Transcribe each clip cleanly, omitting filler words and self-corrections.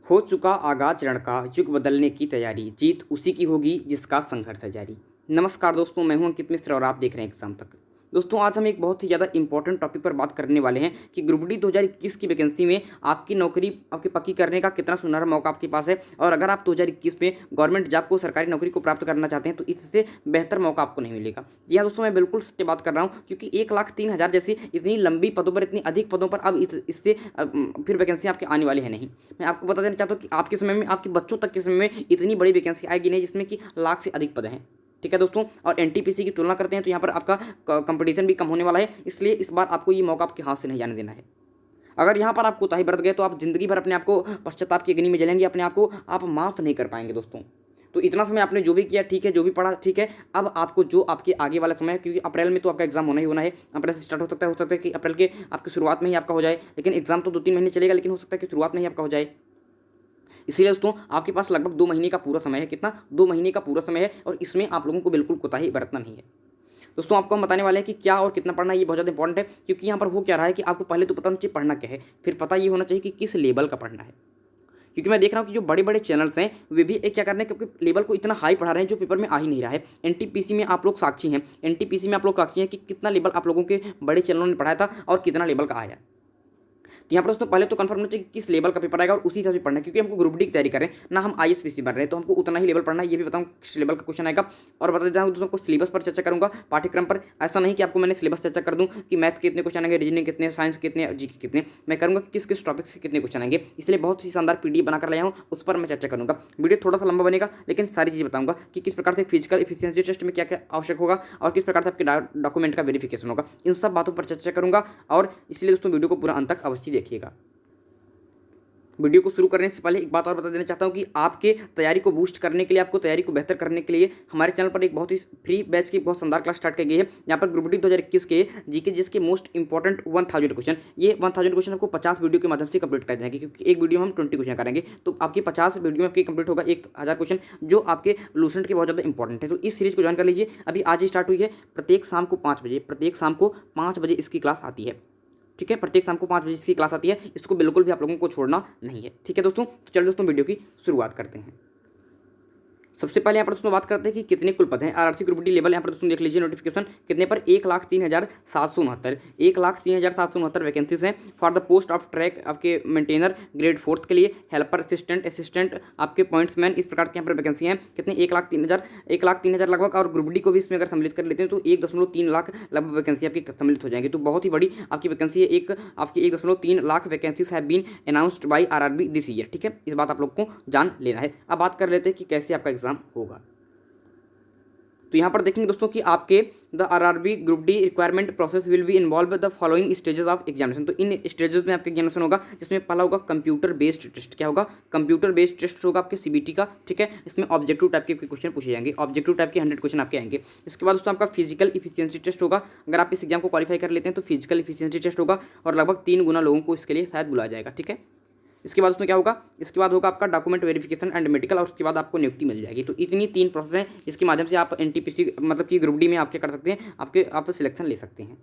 हो चुका आगाज रण का युग बदलने की तैयारी, जीत उसी की होगी जिसका संघर्ष है जारी। नमस्कार दोस्तों, मैं हूं अंकित मिश्र और आप देख रहे हैं एग्जाम तक। दोस्तों, आज हम एक बहुत ही ज़्यादा इंपॉर्टेंट टॉपिक पर बात करने वाले हैं कि ग्रुप डी 2021 की वैकेंसी में आपकी नौकरी आपकी पक्की करने का कितना सुनहरा मौका आपके पास है। और अगर आप 2021 में गवर्नमेंट जॉब को, सरकारी नौकरी को प्राप्त करना चाहते हैं तो इससे बेहतर मौका आपको नहीं मिलेगा। जी हाँ दोस्तों, मैं बिल्कुल सत्य बात कर रहा हूँ, क्योंकि 1,03,000 जैसी इतनी लंबी पदों पर, इतनी अधिक पदों पर अब इससे फिर वैकेंसी आपकी आने वाली है नहीं। मैं आपको बता देना चाहता हूँ कि आपके समय में, आपके बच्चों तक के समय में इतनी बड़ी वैकेंसी आएगी नहीं, जिसमें कि लाख से अधिक पद हैं। ठीक है दोस्तों, और एनटीपीसी की तुलना करते हैं तो यहाँ पर आपका कंपटीशन भी कम होने वाला है, इसलिए इस बार आपको ये मौका आपके हाथ से नहीं जाने देना है। अगर यहाँ पर आप कोताही बरत गए तो आप जिंदगी भर अपने आप को पश्चाताप की अग्नि में जलेंगे, अपने आप को आप माफ़ नहीं कर पाएंगे दोस्तों। तो इतना समय आपने जो भी किया ठीक है, जो भी पढ़ा ठीक है। अब आपको जो आपके आगे वाला समय है, क्योंकि अप्रैल में तो आपका एग्जाम होना ही होना है, अप्रैल से स्टार्ट हो सकता है कि अप्रैल के आपकी शुरुआत में ही आपका हो जाए, लेकिन एग्जाम तो 2-3 महीने चलेगा, लेकिन हो सकता है कि शुरुआत में ही आपका हो जाए। इसीलिए दोस्तों, आपके पास लगभग 2 महीने का पूरा समय है। कितना? 2 महीने का पूरा समय है, और इसमें आप लोगों को बिल्कुल कोताही बरतना नहीं है। दोस्तों, आपको हम बताने वाले हैं कि क्या और कितना पढ़ना है, ये बहुत ज़्यादा इंपॉर्टेंट है, क्योंकि यहाँ पर हो क्या रहा है कि आपको पहले तो पता होना चाहिए पढ़ना क्या है, फिर पता ये होना चाहिए कि किस लेवल का पढ़ना है। क्योंकि मैं देख रहा हूँ कि जो बड़े बड़े चैनल्स हैं वे भी एक क्या कर रहे हैं, क्योंकि लेवल को इतना हाई पढ़ा रहे हैं जो पेपर में आ ही नहीं रहा है। एनटीपीसी में आप लोग साक्षी हैं, एनटीपीसी में आप लोग साक्षी हैं कि कितना लेवल आप लोगों के बड़े चैनलों ने पढ़ाया था और कितना लेवल का आया। यहाँ पर दोस्तों पहले तो कंफर्म होना चाहिए कि किस लेवल का पेपर आएगा और उसी हिसाब से पढ़ना है, क्योंकि हमको ग्रुप डी की तैयारी कर रहे हैं ना, हम आईएसपीसी बन रहे हैं, तो हमको उतना ही लेवल पढ़ना है। ये भी बताऊँ किस लेवल का क्वेश्चन आएगा, और बता देता हूँ दोस्तों को सिलेबस पर चर्चा करूँगा, पाठ्यक्रम पर। ऐसा नहीं कि आपको मैंने सिलेबस चर्चा कर दूँ कि मैथ के कितने क्वेश्चन आएंगे, रीजनिंग कितने, साइंस कितने, जीके कितने। मैं करूँगा कि किस किस टॉपिक से कितने क्वेश्चन आएंगे, इसलिए बहुत ही शानदार पीडीएफ बनाकर लाया हूँ, उस पर मैं चर्चा करूँगा। वीडियो थोड़ा सा लंबा बनेगा, लेकिन सारी चीज़ बताऊँगा कि किस प्रकार से फिजिकल एफिशिएंसी टेस्ट में क्या क्या आवश्यक होगा और किस प्रकार से आपके डॉक्यूमेंट का वेरिफिकेशन होगा। इन सब बातों पर चर्चा करूँगा, और इसलिए दोस्तों वीडियो को पूरा अंत तक अवश्य देखिएगा। वीडियो को शुरू करने से पहले एक बात और बता देना चाहता हूं कि आपके तैयारी को बूस्ट करने के लिए, आपको तैयारी को बेहतर करने के लिए हमारे चैनल पर एक बहुत ही फ्री बैच की बहुत शानदार क्लास स्टार्ट की गई है। यहाँ पर ग्रुप डी 2021 के जीके जिसके मोस्ट इंपॉर्टेंट 1000 क्वेश्चन, ये 1000 क्वेश्चन आपको 50 वीडियो के माध्यम से कंप्लीट कर जाएंगे, क्योंकि एक वीडियो में हम 20 क्वेश्चन करेंगे, तो आपकी 50 वीडियो में आपकी कंप्लीट होगा 1000 क्वेश्चन, जो आपके लूसेंट के बहुत ज़्यादा इंपॉर्टेंट है। तो इस सीरीज को ज्वाइन कर लीजिए, अभी आज ही स्टार्ट हुई है। प्रत्येक शाम को 5 बजे इसकी क्लास आती है। ठीक है, प्रत्येक शाम को 5 बजे इसकी क्लास आती है, इसको बिल्कुल भी आप लोगों को छोड़ना नहीं है। ठीक है दोस्तों, तो चलिए दोस्तों वीडियो की शुरुआत करते हैं। सबसे पहले यहाँ पर दोस्तों बात करते हैं कि कितने कुल पद हैं। आरआरसी ग्रुप डी लेवल यहाँ पर दोस्तों देख लीजिए, नोटिफिकेशन कितने पर 1,03,769 1,03,769 वैकेंसीज हैं for the post of track आपके मेंटेनर ग्रेड 4 के लिए, हेल्पर, असिस्टेंट, आपके पॉइंट्समैन, इस प्रकार के यहाँ पर वैकेंसी हैं। कितने? 1,03,000 लगभग, और ग्रुप डी को भी इसमें अगर सम्मिलित कर लेते हैं तो 1.3 लाख लगभग वैकेंसी आपकी सम्मिलित हो जाएंगी। तो बहुत ही बड़ी आपकी वैकेंसी है। आपकी 1.3 lakh vacancies have been announced by RRB this year. ठीक है, इस बात आप लोग को जान लेना है। अब बात कर लेते हैं कि कैसे आपका एग्जाम होगा। तो यहाँ पर देखेंगे दोस्तों कि आपके the RRB group D requirement process will be involve the following stages of examination. तो इन स्टेजेस में आपका एग्जामिनेशन होगा, जिसमें पहला होगा कंप्यूटर बेस्ड टेस्ट। क्या होगा? कंप्यूटर बेस्ड टेस्ट होगा आपके सीबीटी का। ठीक है, इसमें ऑब्जेक्टिव टाइप के क्वेश्चन पूछे जाएंगे, ऑब्जेक्टिव टाइप के 100 क्वेश्चन आपके आएंगे। इसके बाद दोस्तों आपका फिजिकल इफिशियंसी टेस्ट होगा। अगर आप इस एग्जाम को क्वालिफाई कर लेते हैं तो फिजिकल इफिशियंसी टेस्ट होगा, और लगभग 3 गुना लोगों को इसके लिए शायद बुलाया जाएगा। ठीक है, इसके बाद उसमें क्या होगा? इसके बाद होगा आपका डॉक्यूमेंट वेरिफिकेशन एंड मेडिकल, और उसके बाद आपको नियुक्ति मिल जाएगी। तो इतनी 3 प्रोसेस हैं, इसके माध्यम से आप एनटीपीसी मतलब कि ग्रुप डी में आप क्या कर सकते हैं, आप सिलेक्शन ले सकते हैं।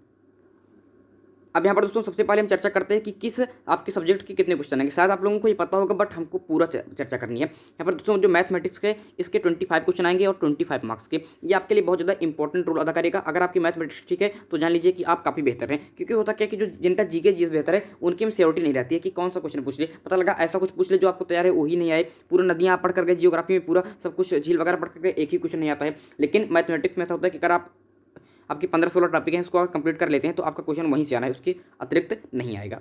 अब यहाँ पर दोस्तों सबसे पहले हम चर्चा करते हैं कि किस आपके सब्जेक्ट के कितने क्वेश्चन आएंगे। शायद आप लोगों को ये पता होगा, बट हमको पूरा चर्चा करनी है। यहाँ पर दोस्तों जो मैथमेटिक्स के इसके 25 क्वेश्चन आएंगे और 25 मार्क्स के। ये आपके लिए बहुत ज़्यादा इंपॉर्टेंट रोल अदा करेगा। अगर आपकी मैथमेटिक्स ठीक है तो जान लीजिए कि आप काफ़ी बेहतर हैं, क्योंकि होता क्या है कि जो जिनका जीके जीएस बेहतर है उनकी में श्योरिटी नहीं रहती है कि कौन सा क्वेश्चन पूछ ले। पता लगा ऐसा कुछ पूछ ले जो आपको तैयार है वही नहीं आए। पूरा नदियाँ आप पढ़ कर गए, जियोग्राफी में पूरा सब कुछ झील वगैरह पढ़ कर गए, एक ही क्वेश्चन नहीं आता है। लेकिन मैथमेटिक्स में ऐसा होता है कि अगर आपकी 15-16 टॉपिक हैं, इसको कंप्लीट कर लेते हैं तो आपका क्वेश्चन वहीं से आना है, उसके अतिरिक्त नहीं आएगा।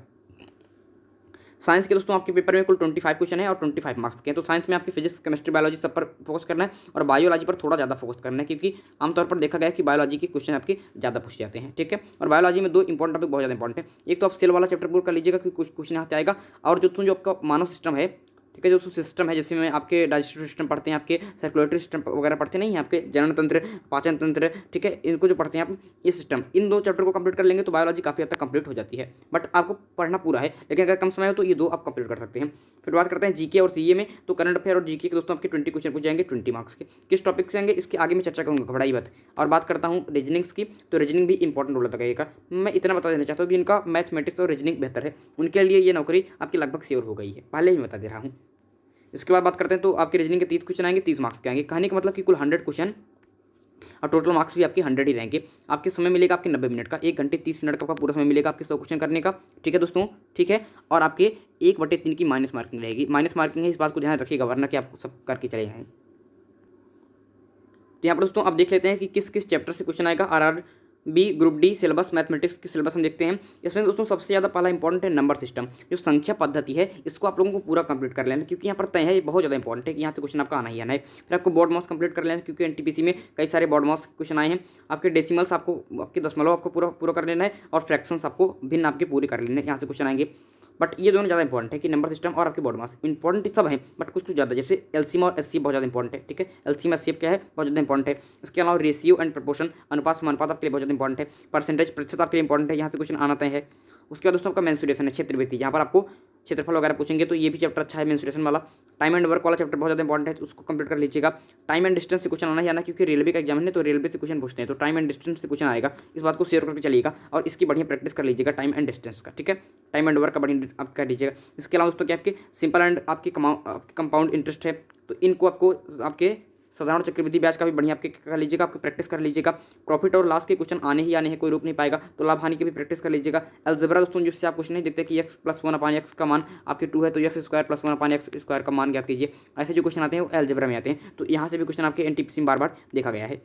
साइंस के दोस्तों आपके पेपर में कुल 25 क्वेश्चन है और 25 मार्क्स के हैं। तो साइंस में आपकी फिजिक्स, केमिस्ट्री, बायोलॉजी सब पर फोकस करना है, और बायोलॉजी पर थोड़ा ज़्यादा फोकस करना है, क्योंकि आमतौर पर देखा गया है कि बायोलॉजी के क्वेश्चन आपके ज़्यादा पूछे जाते हैं। ठीक है, और बायोलॉजी में 2 इंपॉर्टेंट टॉपिक बहुत ज़्यादा इंपॉर्टेंट है। एक तो आप सेल वाला चैप्टर पूरा कर लीजिएगा, क्योंकि कुछ क्वेश्चन यहाँ से आएगा, और जो आपका मानव सिस्टम है, ठीक है, जो सिस्टम है जिसमें आपके डाइजेस्टिव सिस्टम पढ़ते हैं, आपके सर्कुलेटरी सिस्टम वगैरह पढ़ते नहीं हैं, आपके जनन तंत्र, पाचन तंत्र, ठीक है, इनको जो पढ़ते हैं आप, ये सिस्टम, इन 2 चैप्टर को कंप्लीट कर लेंगे तो बायोलॉजी काफ़ी हद तक कंप्लीट हो जाती है। बट आपको पढ़ना पूरा है, लेकिन अगर कम समय हो तो ये 2 आप कंप्लीट कर सकते हैं। फिर बात करते हैं जीके और सीए में। तो करंट अफेयर और जीके के दोस्तों आपके 20 क्वेश्चन पूछ जाएंगे, 20 मार्क्स के। किस टॉपिक से आएंगे इसके आगे मैं चर्चा करूँगा, घबराई बात। और बात करता हूँ रीजनिंग्स की, तो रीजनिंग भी इंपॉर्टेंट रोल लगाएगा। मैं इतना बता देना चाहता हूँ कि इनका मैथमेटिक्स और रीजनिंग बेहतर है, उनके लिए ये नौकरी आपकी लगभग श्योर हो गई है, पहले ही बता दे रहा हूँ। इसके बाद बात करते हैं तो आपके रीजनिंग के 30 क्वेश्चन आएंगे, 30 मार्क्स के आएंगे। कहने का मतलब कि कुल 100 क्वेश्चन और टोटल मार्क्स भी आपके 100 ही रहेंगे। आपके समय मिलेगा आपके 90 मिनट का, 1 घंटे 30 मिनट का आपका पूरा समय मिलेगा आपके 100 क्वेश्चन करने का। ठीक है दोस्तों, ठीक है। और आपके 1/3 की माइनस मार्किंग रहेगी। माइनस मार्किंग है, इस बात को ध्यान रखिएगा, वरना कि आपको सब करके चले जाएँ। तो यहाँ पर दोस्तों आप देख लेते हैं कि किस किस चैप्टर से क्वेश्चन आएगा। RRB group D syllabus mathematics की सिलेबस हम देखते हैं। इसमें दोस्तों सबसे ज़्यादा पहला इंपॉर्टेंट है नंबर सिस्टम, जो संख्या पद्धति है, इसको आप लोगों को पूरा कंप्लीट कर लेना, क्योंकि यहाँ पर तय है, ये बहुत ज़्यादा इंपॉर्टेंट है कि यहाँ से क्वेश्चन आपका आना ही आना है। फिर आपको बोर्ड मास कंप्लीट कर लेना, क्योंकि NTPC में कई सारे बोर्ड मास क्वेश्चन आए हैं। आपके डेसिमल्स आपको, आपके दशमलव आपको पूरा कर लेना है, और फ्रैक्शंस आपको भिन्न आपके पूरे कर लेने हैं, यहाँ से क्वेश्चन आएंगे। बट ये दोनों ज़्यादा इंपॉर्टेंट है कि नंबर सिस्टम और आपके बोर्ड मास इंपॉर्टेंट सब हैं, बट कुछ ज़्यादा, जैसे LCM और SCF बहुत ज़्यादा इंपॉर्टेंट है। ठीक है, LCM SCF क्या है, बहुत ज़्यादा इंपॉर्टेंट है। इसके अलावा रेशियो एंड प्रपोर्शन, अनुपात समानुपात आपके लिए बहुत ज़्यादा इंपॉर्टेंट है। परसेंटेज, प्रतिशत आपके लिए इंपॉर्टेंट है, यहाँ से क्वेश्चन आना तय है। उसके बाद दोस्तों आपका मेंसुरेशन है, क्षेत्रविधि, यहाँ पर आपको क्षेत्रफल वगैरह पूछेंगे, तो ये भी चैप्टर अच्छा है मेंसुरेशन वाला। टाइम एंड वर्क वाला चैप्टर बहुत ज़्यादा इंपॉर्टेंट है, तो उसको कंप्लीट कर लीजिएगा। टाइम एंड डिस्टेंस से क्वेश्चन आना ही आना, क्योंकि रेलवे का एग्जाम है, तो रेलवे से क्वेश्चन पूछते हैं, तो टाइम एंड डिस्टेंस से क्वेश्चन आएगा। इस बात को शेयर करके चलिएगा, और इसकी बढ़िया प्रैक्टिस कर लीजिएगा टाइम एंड डिस्टेंस का। ठीक है, टाइम एंड वर्क का बढ़िया आप कर लीजिएगा। इसके अलावा दोस्तों क्या आपके सिंपल एंड आपकी कंपाउंड इंटरेस्ट है, तो इनको आपको आपके साधारण चक्रवृद्धि ब्याज का भी बढ़िया आपके कर लीजिएगा, आपकी प्रैक्टिस कर लीजिएगा। प्रॉफिट और लॉस के क्वेश्चन आने ही आने हैं, कोई रोक नहीं पाएगा, तो लाभ हानि की भी प्रैक्टिस कर लीजिएगा। अलजेब्रा दोस्तों, जिससे आप कुछ नहीं देखते कि x + 1/x का मान आपके 2 है, तो x² + 1/x² का मान ज्ञात कीजिए। ऐसे जो क्वेश्चन आते हैं वो अलजेब्रा में आते हैं, तो यहाँ से भी क्वेश्चन आपके NTPC में बार बार देखा गया है।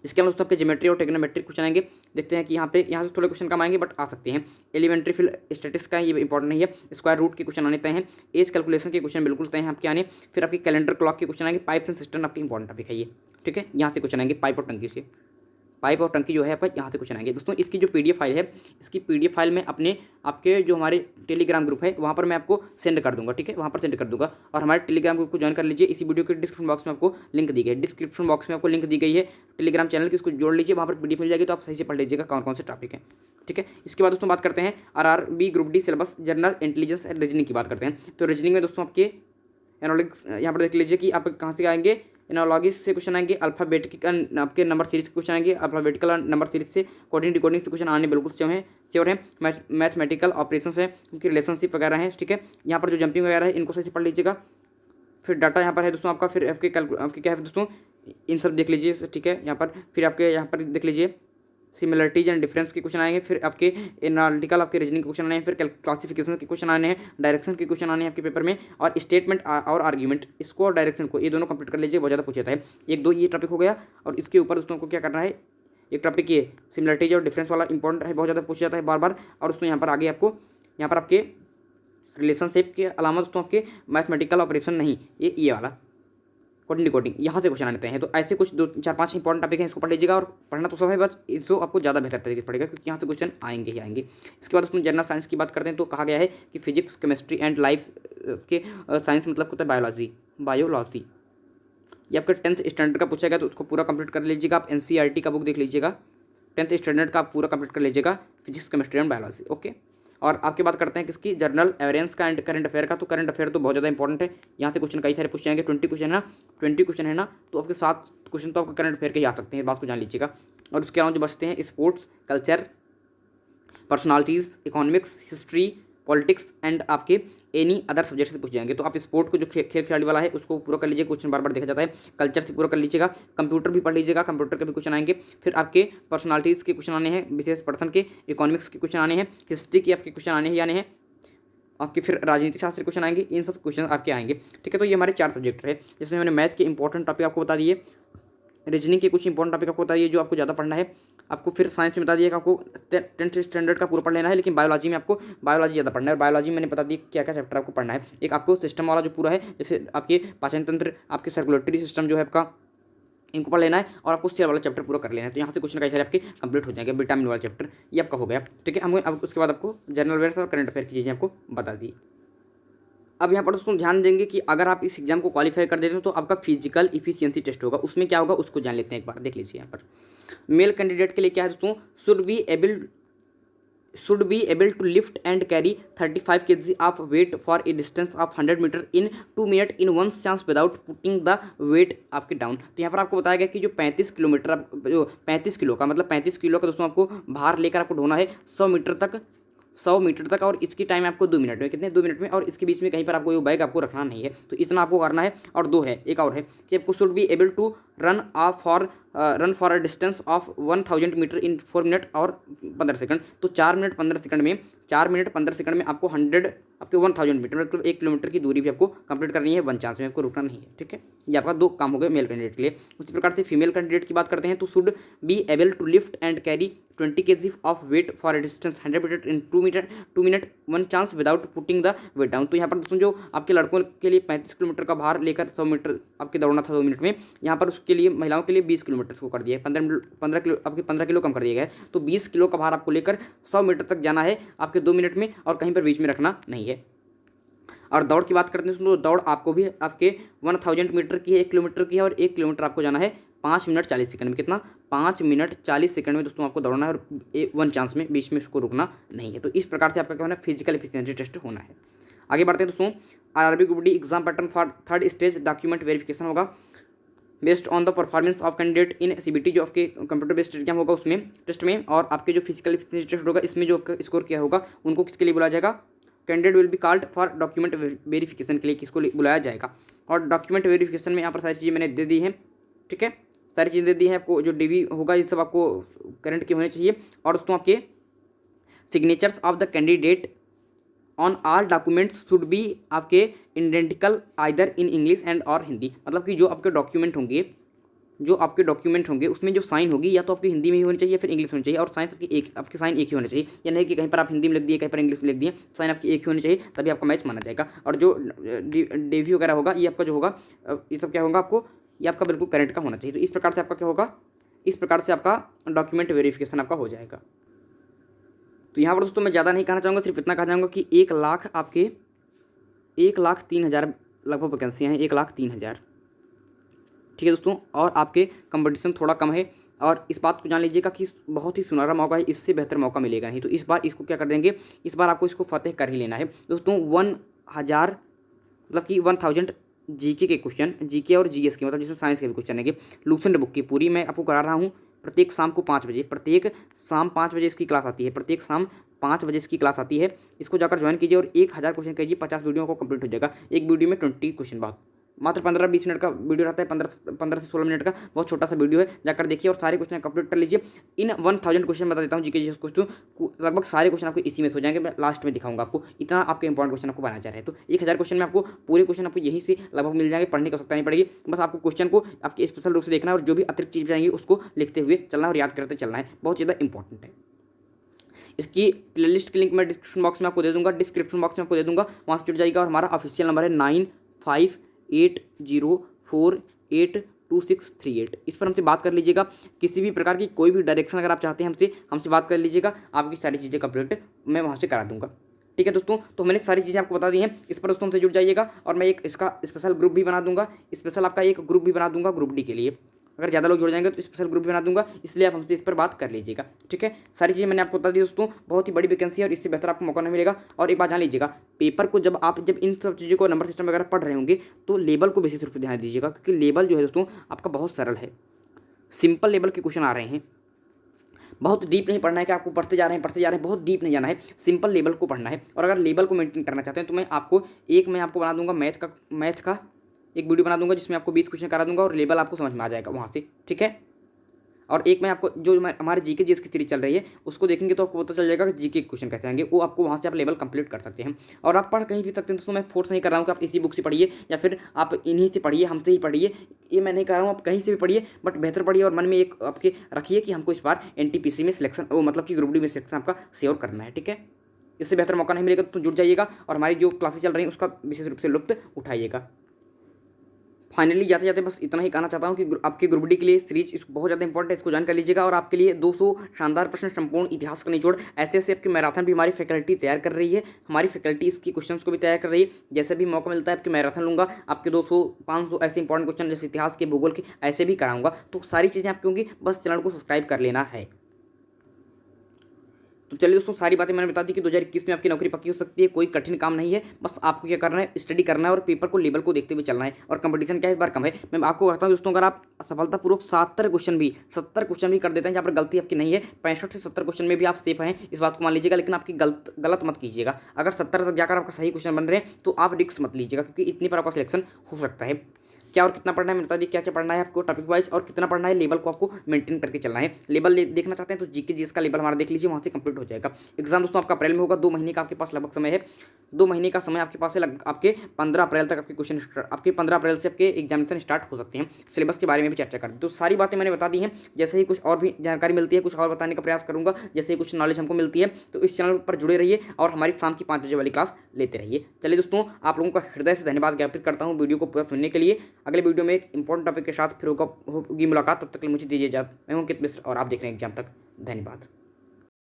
इसके अलावा दोस्तों आपके ज्योमेट्री और ट्रिग्नोमेट्री क्वेश्चन आएंगे। देखते हैं कि यहाँ से थोड़े क्वेश्चन कम आएंगे, बट आ सकते हैं। एलिमेंट्री फिल स्टैटिस्टिक्स का ये इंपॉर्टेंट नहीं है। स्क्वायर रूट के क्वेश्चन आने तय हैं। एज कैलकुलेशन के क्वेश्चन बिल्कुल तय हैं आपके आने। फिर आपके कैलेंडर क्लॉक के क्वेश्चन आएंगे। पाइप्स एंड सिस्टम आपके इंपॉर्टेंट टॉपिक है ये। ठीक है, यहाँ से क्वेश्चन आएंगे, पाइप और टंकी से, पाइप और टंकी जो है आपका, यहाँ से क्वेश्चन आएंगे। दोस्तों इसकी जो PDF फाइल है, इसकी PDF फाइल में अपने आपके जो हमारे टेलीग्राम ग्रुप है, वहाँ पर मैं आपको सेंड कर दूंगा। ठीक है, वहाँ पर सेंड कर दूंगा, और हमारे टेलीग्राम ग्रुप को ज्वाइन कर लीजिए। इसी वीडियो के डिस्क्रिप्शन बॉक्स में आपको लिंक दी गई है, डिस्क्रिप्शन बॉक्स में आपको लिंक दी गई है टेलीग्राम चैनल की, उसको जोड़ लीजिए, वहाँ पर PDF मिल जाएगी, तो आप सही से पढ़ लीजिएगा कौन कौन से टॉपिक है। ठीक है, इसके बाद दोस्तों बात करते हैं RRB group D syllabus general intelligence and reasoning की बात करते हैं। तो रीजनिंग में दोस्तों आपके एनालॉगिक्स, यहाँ पर देख लीजिए कि आप कहाँ से आएंगे। एनालॉगिस से क्वेश्चन आएंगे, अल्फाबेटिकल आपके नंबर सीरीज के क्वेश्चन आएंगे, अल्फाबेटिकल नंबर सीरीज से कोडिंग डिकोडिंग से क्वेश्चन आने बिल्कुल श्योर है। मैथमेटिकल ऑपरेशंस है, उनकी रिलेशनशिप वगैरह है। ठीक है, यहाँ पर जो जंपिंग वगैरह है, इनको सही से पढ़ लीजिएगा। फिर डाटा यहाँ पर है दोस्तों आपका, फिर आपके क्या है दोस्तों, इन सब देख लीजिए। ठीक है, यहाँ पर फिर आपके यहाँ पर देख लीजिए सिमिलरिटीज एंड डिफरेंस के क्वेश्चन आएंगे। फिर आपके एनालिटिकल आपके रीजनिंग के क्वेश्चन आए हैं। फिर क्लासिफिकेशन के क्वेश्चन आने हैं, डायरेक्शन के क्वेश्चन आने हैं आपके पेपर में, और स्टेटमेंट और आर्ग्यूमेंट, इसको और डायरेक्शन को, ये दोनों कंप्लीट कर लीजिए, बहुत ज़्यादा पूछा है। 1-2 ये टॉपिक हो गया, और इसके ऊपर दोस्तों को क्या करना है, एक टॉपिक ये सिमिलरिटीज और डिफरेंस वाला इंपॉर्टेंट है, बहुत ज़्यादा पूछा जाता है बार बार। और दोस्तों यहाँ पर आगे आपको, यहाँ पर आपके रिलेशनशिप के अलावा दोस्तों आपके मैथमेटिकल ऑपरेशन नहीं, ये वाला कोडिंग डिकोडिंग, यहाँ से क्वेश्चन आते हैं। तो ऐसे कुछ 2-4-5 इंपॉर्टेंट टॉपिक हैं, इसको पढ़ लीजिएगा, और पढ़ना तो सब है, बस इसको आपको ज़्यादा बेहतर तरीके से पड़ेगा, क्योंकि यहाँ से क्वेश्चन आएंगे ही आएंगे। इसके बाद उसमें जनरल साइंस की बात करते हैं, तो कहा गया है कि फिजिक्स, केमिस्ट्री एंड लाइफ के साइंस मतलब होता है बायोलॉजी। ये आपका 10th स्टैंडर्ड का पूछा गया, तो उसको पूरा कंप्लीट कर लीजिएगा। आप NCERT का बुक देख लीजिएगा, 10th स्टैंडर्ड का आप पूरा कंप्लीट कर लीजिएगा, physics, chemistry and biology. Okay, और आपके बात करते हैं किसकी, जनरल अवेयरेंस का एंड करंट अफेयर का। तो करंट अफेयर तो बहुत ज़्यादा इंपॉर्टेंट है, यहाँ से क्वेश्चन कई सारे पूछ जाएंगे। 20 क्वेश्चन है ना, तो आपके 7 क्वेश्चन तो आपके करंट अफेयर के ही आ सकते हैं, बात को जान लीजिएगा। और उसके अलावा जो बचते हैं sports, culture, personalities, economics, history, politics and आपके एनी अदर सब्जेक्ट से पूछ जाएंगे। तो आप स्पोर्ट को जो खेल खिलाड़ी वाला है उसको पूरा कर लीजिए, क्वेश्चन बार बार देखा जाता है। कल्चर से पूरा कर लीजिएगा, कंप्यूटर भी पढ़ लीजिएगा, कंप्यूटर के भी क्वेश्चन आएंगे। फिर आपके पर्सनालिटीज़ के क्वेश्चन आने हैं, विशेष पर्सन के, इकोनॉमिक्स के क्वेश्चन आने हैं, हिस्ट्री के आपके क्वेश्चन आने ही आने हैं आपके, फिर राजनीति शास्त्र क्वेश्चन आएंगे, इन सब क्वेश्चन आपके आएंगे। ठीक है, तो ये हमारे 4 सब्जेक्ट है, जिसमें मैंने मैथ के इंपॉर्टेंट टॉपिक आपको बता दिए, रीजनिंग के कुछ इंपॉर्टेंट टॉपिक आपको बता दिए जो आपको ज़्यादा पढ़ना है आपको। फिर साइंस में बता दिया कि आपको 10th स्टैंडर्ड का पूरा पढ़ लेना है, लेकिन बायोलॉजी में आपको बायोलॉजी ज़्यादा पढ़ना है। और बायोलॉजी में मैंने बता दिया क्या क्या चैप्टर आपको पढ़ना है। एक आपको सिस्टम वाला जो पूरा है, जैसे आपके पाचन तंत्र, आपके सर्कुलेटरी सिस्टम जो है आपका, इनको पढ़ लेना है, और आपको सेल वाला चैप्टर पूरा कर लेना है। तो यहाँ से कुछ ना कई सारे आपके कंप्लीट हो जाएंगे। विटामिन वाला चैप्टर ये आपका हो गया। ठीक है, हम अब उसके बाद आपको जनरल अवेयर्स और करंट अफेयर की चीज़ें आपको बता दी। अब यहाँ पर दोस्तों ध्यान देंगे कि अगर आप इस एग्जाम को क्वालिफाई कर देते हो तो आपका फिजिकल इफिशियंसी टेस्ट होगा। उसमें क्या होगा उसको जान लेते हैं, एक बार देख लीजिए। यहाँ पर मेल कैंडिडेट के लिए क्या है दोस्तों, should be able to lift and carry 35 kg of weight for a distance of 100 meter in 2 minutes in one chance without putting the weight आपके डाउन। तो यहाँ पर आपको बताया गया कि जो 35 किलोमीटर, जो 35 किलो का मतलब 35 किलो का दोस्तों आपको भार लेकर आपको ढोना है 100 मीटर तक 100 मीटर तक, और इसकी टाइम आपको 2 मिनट में, कितने 2 मिनट में, और इसके बीच में कहीं पर आपको ये बैग आपको रखना नहीं है। तो इतना आपको करना है। और दो है, एक और है कि आपको should be able to run for a distance of 1000 metre in 4 minute और 15 सेकंड। तो 4 मिनट 15 सेकंड में, 4 मिनट 15 सेकंड में आपको 1000 मतलब 1 किलोमीटर की दूरी भी आपको कंप्लीट करनी है, 1 चांस में, आपको रुकना नहीं है। ठीक है, ये आपका दो काम हो गए मेल कैंडिडेट के लिए। उसी प्रकार से फीमेल कैंडिडेट की बात करते हैं तो should be able to lift and carry 20 kg of weight for a distance 100 metre in 2 minute 1 chance without putting the weight down. तो यहाँ पर दोस्तों जो आपके लड़कों के लिए 35 किलोमीटर का भार लेकर 100 मीटर आपके दौड़ना था 2 मिनट में, यहाँ पर उसके लिए महिलाओं के लिए 20 किलोमीटर को कर दिया है, 15 किलो, आपके 15 किलो कम कर दिया गया है। तो 20 किलो का भार आपको लेकर 100 मीटर तक जाना है आपके 2 मिनट में, और कहीं पर बीच में रखना नहीं है। और दौड़ की बात करते हैं तो दौड़ आपको भी आपके 1000 मीटर की है, 1 किलोमीटर की है, और 1 किलोमीटर आपको जाना है 5 मिनट 40 सेकंड में। कितना? 5 मिनट 40 सेकंड में दोस्तों आपको दौड़ना है, और 1 चांस में, बीच में उसको रुकना नहीं है। तो इस प्रकार से आपका क्या होना है, फिजिकल एफिशिएंसी टेस्ट होना है। आगे बढ़ते हैं दोस्तों, RRB group D exam pattern for 3rd stage document verification होगा based on the performance of candidate in CBT, जो आपके कंप्यूटर बेस्ड एग्जाम होगा उसमें टेस्ट में, और आपके जो फिजिकल एफिशिएंसी टेस्ट होगा इसमें जो स्कोर किया होगा उनको किसके लिए बुलाया जाएगा? Candidate will be called for document verification के लिए किसको बुलाया जाएगा। और डॉक्यूमेंट वेरिफिकेशन में यहाँ पर सारी चीज़ें मैंने दे दी हैं। ठीक है, सारी चीज़ें दे दी हैं आपको, जो डीवी होगा ये सब आपको करंट के होने चाहिए। और दोस्तों आपके signatures of the candidate on all documents should be आपके identical either in English and और हिंदी। मतलब कि जो आपके डॉक्यूमेंट होंगे उसमें जो साइन होगी या तो आपकी हिंदी में ही होनी चाहिए या फिर इंग्लिश में होनी चाहिए, और साइन आपके साइन एक ही होना चाहिए। या नहीं कि कहीं पर आप हिंदी में लिख दिए, कहीं पर इंग्लिश में लिख दिए, साइन आपकी एक ही होनी चाहिए, तभी आपका मैच माना जाएगा। और जो डीवी वगैरह होगा ये आपका जो होगा, ये सब क्या होगा आपको, ये आपका बिल्कुल करेंट का होना चाहिए। तो इस प्रकार से आपका क्या होगा, इस प्रकार से आपका डॉक्यूमेंट वेरिफिकेशन आपका हो जाएगा। तो यहाँ पर दोस्तों मैं ज़्यादा नहीं कहना चाहूँगा, सिर्फ इतना कहना चाहूँगा कि 1,00,000 आपके 1,03,000 लगभग वैकेंसियाँ हैं, 1,03,000। ठीक है दोस्तों, और आपके कंपटीशन थोड़ा कम है, और इस बात को जान लीजिएगा कि बहुत ही सुनहरा मौका है, इससे बेहतर मौका मिलेगा नहीं। तो इस बार इसको क्या कर देंगे, इस बार आपको इसको फतेह कर ही लेना है दोस्तों। 1000 मतलब कि 1000 जीके के क्वेश्चन, जीके और जीएस के, मतलब जिसमें साइंस के भी क्वेश्चन है, लूसेंट बुक की पूरी मैं आपको करा रहा हूँ। प्रत्येक शाम को 5 बजे, प्रत्येक शाम 5 बजे इसकी क्लास आती है, प्रत्येक शाम 5 बजे इसकी क्लास आती है। इसको जाकर ज्वाइन कीजिए और 1000 क्वेश्चन कीजिए, 50 वीडियो को कंप्लीट हो जाएगा। एक वीडियो में 20 क्वेश्चन, बहुत मात्र 15-20 मिनट का वीडियो रहता है, 15 से 16 मिनट का, बहुत छोटा सा वीडियो है। जाकर देखिए और सारे क्वेश्चन कंप्लीट कर लीजिए। इन 1000 क्वेश्चन बता देता हूँ जीके जीएस क्वेश्चन, लगभग सारे क्वेश्चन आपको इसी में हो जाएंगे। मैं लास्ट में दिखाऊंगा आपको, इतना आपके इंपॉर्टेंट क्वेश्चन आपको बनाया जा रहा है। तो 1000 क्वेश्चन में आपको पूरे क्वेश्चन आपको यहीं से लगभग मिल जाएंगे, पढ़ने की आवश्यकता नहीं पड़ेगी। बस आपको क्वेश्चन को आपके स्पेशल रूप से देखना है, और जो भी अतिरिक्त चीज़ जाएंगी उसको लिखते हुए चलना और याद करते चलना है, बहुत ज़्यादा इंपॉर्टेंट है। इसकी प्लेलिस्ट की लिंक मैं डिस्क्रिप्शन बॉक्स में आपको दे दूंगा, वहाँ से जुड़ जाइएगा। और हमारा ऑफिशियल नंबर है 9580482638। इस पर हमसे बात कर लीजिएगा। किसी भी प्रकार की कोई भी डायरेक्शन अगर आप चाहते हैं हमसे बात कर लीजिएगा, आपकी सारी चीज़ें कंप्लीट मैं वहाँ से करा दूंगा। ठीक है दोस्तों, तो मैंने सारी चीज़ें आपको बता दी हैं, इस पर दोस्तों हमसे जुड़ जाइएगा। और मैं एक इसका स्पेशल ग्रुप भी बना दूंगा, स्पेशल आपका एक ग्रुप भी बना दूंगा ग्रुप डी के लिए। अगर ज़्यादा लोग जुड़ जाएंगे तो स्पेशल ग्रुप बना दूंगा, इसलिए आप हमसे इस पर बात कर लीजिएगा। ठीक है, सारी चीज़ें मैंने आपको बता दी दोस्तों, बहुत ही बड़ी वैकेंसी है और इससे बेहतर आपको मौका नहीं मिलेगा। और एक बात जान लीजिएगा, पेपर को जब इन सब चीज़ों को नंबर सिस्टम वगैरह पढ़ रहे होंगे तो लेवल को विशेष रूप से ध्यान दीजिएगा, क्योंकि लेवल जो है दोस्तों आपका बहुत सरल है, सिंपल लेवल के क्वेश्चन आ रहे हैं। बहुत डीप नहीं पढ़ना है कि आपको पढ़ते जा रहे हैं, बहुत डीप नहीं जाना है, सिंपल लेवल को पढ़ना है। और अगर लेवल को मेंटेन करना चाहते हैं तो मैं आपको बना दूंगा मैथ का एक वीडियो बना दूंगा, जिसमें आपको 20 क्वेश्चन करा दूंगा और लेवल आपको समझ में आ जाएगा वहाँ से। ठीक है, और एक मैं आपको जो हमारे जीके जीएस की सीरीज चल रही है उसको देखेंगे तो आपको पता चल जाएगा कि जीके क्वेश्चन कैसे आएंगे, वो आपको वहाँ से आप लेवल कंप्लीट कर सकते हैं। और आप पढ़ कहीं भी सकते हैं दोस्तों, मैं फोर्स नहीं कर रहा हूँ कि आप इसी बुक से पढ़िए या फिर आप इन्हीं से पढ़िए, हमसे ही पढ़िए, ये मैं नहीं कह रहा हूँ। आप कहीं से भी पढ़िए, बट बेहतर पढ़िए और मन में एक आपके रखिए कि हमको इस बार एनटीपीसी में सिलेक्शन, मतलब कि ग्रुप डी में सिलेक्शन आपका श्योर करना है। ठीक है, इससे बेहतर मौका नहीं मिलेगा, तो जुड़ जाइएगा और हमारी जो क्लासेस चल रही हैं उसका विशेष रूप से लुत्फ उठाइएगा। फाइनली जाते जाते बस इतना ही कहना चाहता हूँ कि आपके ग्रुप डी के लिए सीरीज बहुत ज़्यादा इंपॉर्टेंट है, इसको जान कर लीजिएगा। और आपके लिए 200 शानदार प्रश्न, संपूर्ण इतिहास का निचोड़, ऐसे आपके मैराथन भी हमारी फैकल्टी तैयार कर रही है। हमारी फैकल्टी इसकी क्वेश्चंस को भी तैयार कर रही है। जैसे भी मौका मिलता है आपके मैराथन लूँगा, आपके 200-500 ऐसे इंपॉर्टेंट क्वेश्चन जैसे इतिहास के, भूगोल के, ऐसे भी कराऊंगा। तो सारी चीज़ें आपकी होंगी, बस चैनल को सब्सक्राइब कर लेना है। तो चलिए दोस्तों, सारी बातें मैंने बता दी कि 2021 में आपकी नौकरी पक्की हो सकती है। कोई कठिन काम नहीं है, बस आपको क्या करना है, स्टडी करना है और पेपर को, लेवल को देखते हुए चलना है। और कंपटीशन क्या है, इस बार कम है। मैं आपको कहता हूँ दोस्तों, अगर आप सफलतापूर्वक 70 क्वेश्चन भी कर देते हैं जहाँ पर गलती आपकी नहीं है, 65 से 70 क्वेश्चन में भी आप सेफ हैं, इस बात को मान लीजिएगा। लेकिन आपकी गलत मत कीजिएगा। अगर 70 तक जाकर आपका सही क्वेश्चन बन रहे हैं तो आप रिस्क मत लीजिएगा, क्योंकि इतनी पर आपका सिलेक्शन हो सकता है। क्या और कितना पढ़ना है मैं बता दी, क्या क्या पढ़ना है आपको टॉपिक वाइज, और कितना पढ़ना है, लेवल को आपको मेंटेन करके चलना है। लेवल देखना चाहते हैं तो जीके जीएस का लेवल हमारा देख लीजिए, वहाँ से कंप्लीट हो जाएगा। एग्जाम दोस्तों आपका अप्रैल में होगा, 2 महीने का आपके पास लगभग समय है। 2 महीने का समय आपके पास है, आपके 15 अप्रैल तक आपके क्वेश्चन, आपके 15 अप्रैल से आपके एग्जामिनेशन स्टार्ट हो सकते हैं। सिलेबस के बारे में भी चर्चा कर दी, तो सारी बातें मैंने बता दी हैं। जैसे ही कुछ और भी जानकारी मिलती है, कुछ और बताने का प्रयास करूंगा, जैसे ही कुछ नॉलेज हमको मिलती है, तो इस चैनल पर जुड़े रहिए और हमारी शाम की 5 बजे वाली क्लास लेते रहिए। चलिए दोस्तों, आप लोगों का हृदय से धन्यवाद ज्ञापित करता हूँ वीडियो को पूरा सुनने के लिए। अगले वीडियो में एक इंपॉर्टेंट टॉपिक के साथ फिर होगी मुलाकात। तब तक के लिए मुझे दीजिए इजाजत। मैं हूं अंकित मिश्र और आप देख रहे हैं एग्जाम तक। धन्यवाद।